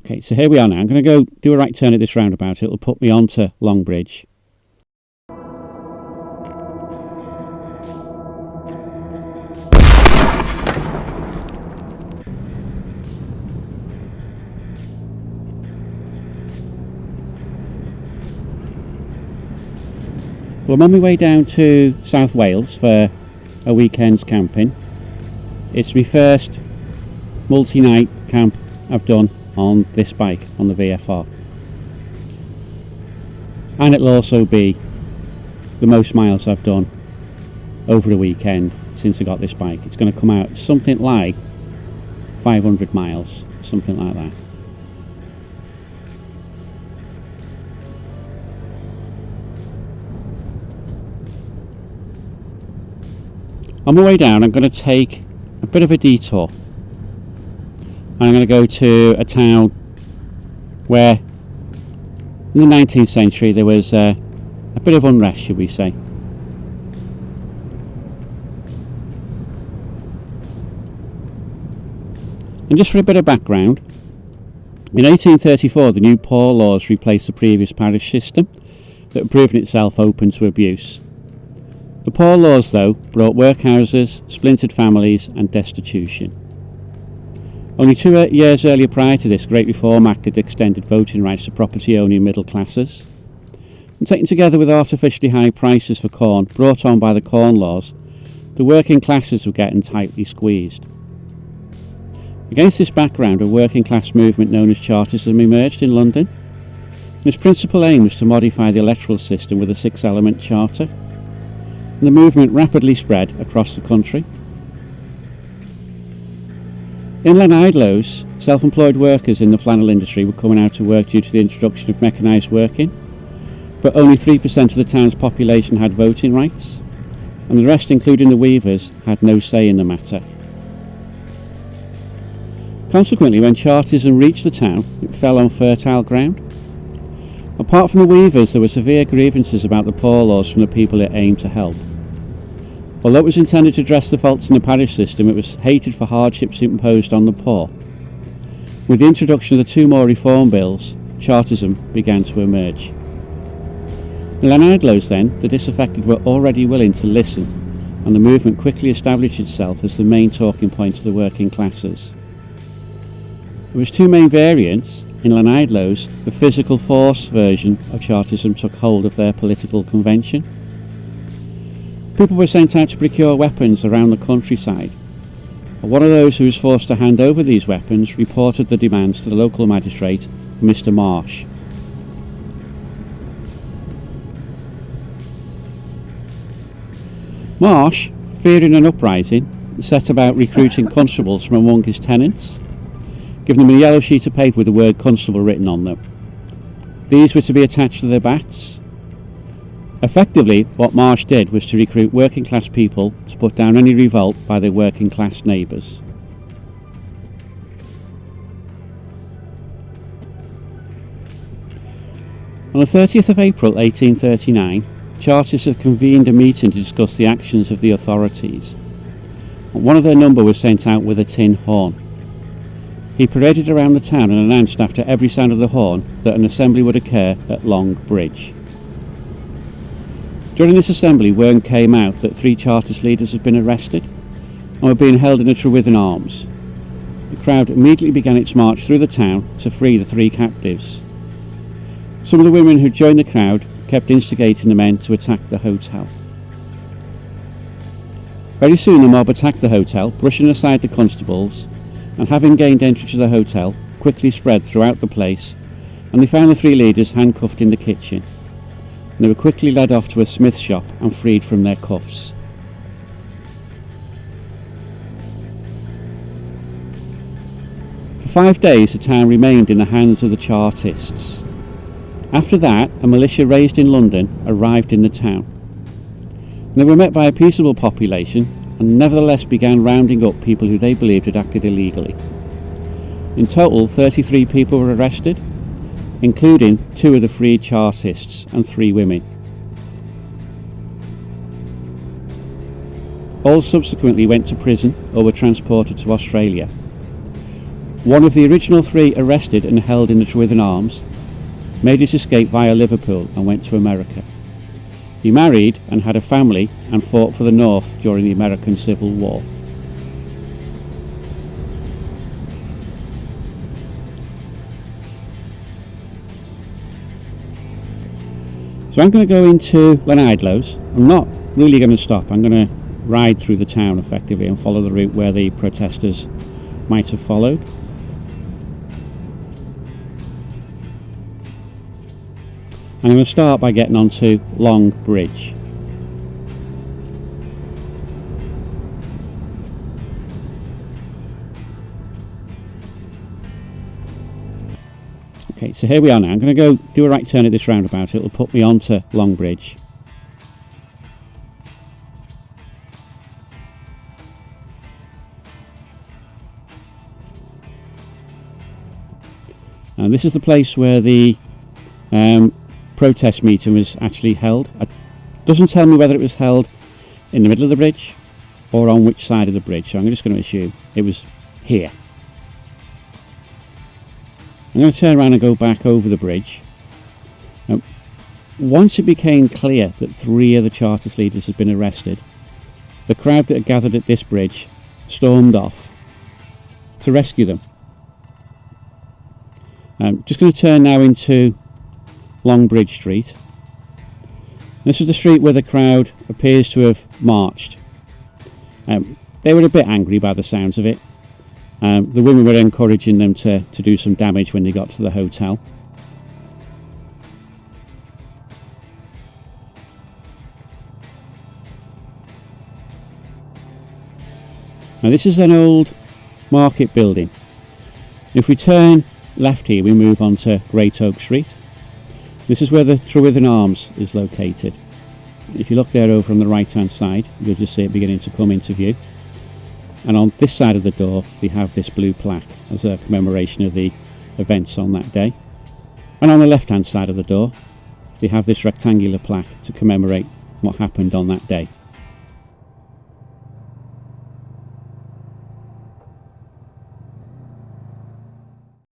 Okay, so here we are now. I'm going to go do a right turn at this roundabout. It'll put me onto Longbridge. Well, I'm on my way down to South Wales for a weekend's camping. It's my first multi-night camp I've done on this bike, on the VFR. And it'll also be the most miles I've done over the weekend since I got this bike. It's going to come out something like 500 miles, something like that. On my way down, I'm going to take a bit of a detour. I'm going to go to a town where in the 19th century there was a bit of unrest, should we say. And just for a bit of background, in 1834 the new poor laws replaced the previous parish system that had proven itself open to abuse. The poor laws, though, brought workhouses, splintered families and destitution. Only 2 years earlier, prior to this, Great Reform Act had extended voting rights to property-owning middle classes. And taken together with artificially high prices for corn brought on by the Corn Laws, the working classes were getting tightly squeezed. Against this background, a working class movement known as Chartism emerged in London. And its principal aim was to modify the electoral system with a 6-element charter. And the movement rapidly spread across the country. In Lanidloes, self-employed workers in the flannel industry were coming out to work due to the introduction of mechanised working, but only 3% of the town's population had voting rights, and the rest, including the weavers, had no say in the matter. Consequently, when Chartism reached the town, it fell on fertile ground. Apart from the weavers, there were severe grievances about the poor laws from the people it aimed to help. Although it was intended to address the faults in the parish system, it was hated for hardships imposed on the poor. With the introduction of the 2 more reform bills, Chartism began to emerge. In Lanidloes then, the disaffected were already willing to listen, and the movement quickly established itself as the main talking point of the working classes. There was 2 main variants. In Lanidloes, the physical force version of Chartism took hold of their political convention. People were sent out to procure weapons around the countryside. One of those who was forced to hand over these weapons reported the demands to the local magistrate, Mr. Marsh. Marsh, fearing an uprising, set about recruiting constables from among his tenants, giving them a yellow sheet of paper with the word constable written on them. These were to be attached to their bats. Effectively, what Marsh did was to recruit working class people to put down any revolt by their working class neighbours. On the 30th of April 1839, Chartists had convened a meeting to discuss the actions of the authorities. One of their number was sent out with a tin horn. He paraded around the town and announced after every sound of the horn that an assembly would occur at Long Bridge. During this assembly, word came out that 3 Chartist leaders had been arrested and were being held in a Trewithen Arms. The crowd immediately began its march through the town to free the 3 captives. Some of the women who joined the crowd kept instigating the men to attack the hotel. Very soon the mob attacked the hotel, brushing aside the constables, and having gained entry to the hotel, quickly spread throughout the place, and they found the 3 leaders handcuffed in the kitchen. And they were quickly led off to a smith shop and freed from their cuffs. For 5 days the town remained in the hands of the Chartists. After that, a militia raised in London arrived in the town. And they were met by a peaceable population and nevertheless began rounding up people who they believed had acted illegally. In total, 33 people were arrested, including 2 of the freed Chartists and 3 women. All subsequently went to prison or were transported to Australia. one of the original 3 arrested and held in the Trewithen Arms made his escape via Liverpool and went to America. He married and had a family and fought for the North during the American Civil War. So I'm going to go into Llanidloes. I'm not really going to stop. I'm going to ride through the town effectively and follow the route where the protesters might have followed. And I'm going to start by getting onto Long Bridge. Okay, so here we are now. I'm going to go do a right turn at this roundabout. It'll put me onto Long Bridge. And this is the place where the protest meeting was actually held. It doesn't tell me whether it was held in the middle of the bridge or on which side of the bridge, so I'm just going to assume it was here. I'm going to turn around and go back over the bridge. Now, once it became clear that 3 of the Chartist leaders had been arrested, the crowd that had gathered at this bridge stormed off to rescue them. I'm just going to turn now into Long Bridge Street. This is the street where the crowd appears to have marched. They were a bit angry by the sounds of it. The women were encouraging them to do some damage when they got to the hotel. Now this is an old market building. If we turn left here, we move on to Great Oak Street. This is where the Trewithen Arms is located. If you look there over on the right hand side, you'll just see it beginning to come into view. And on this side of the door, we have this blue plaque as a commemoration of the events on that day. And on the left-hand side of the door, we have this rectangular plaque to commemorate what happened on that day.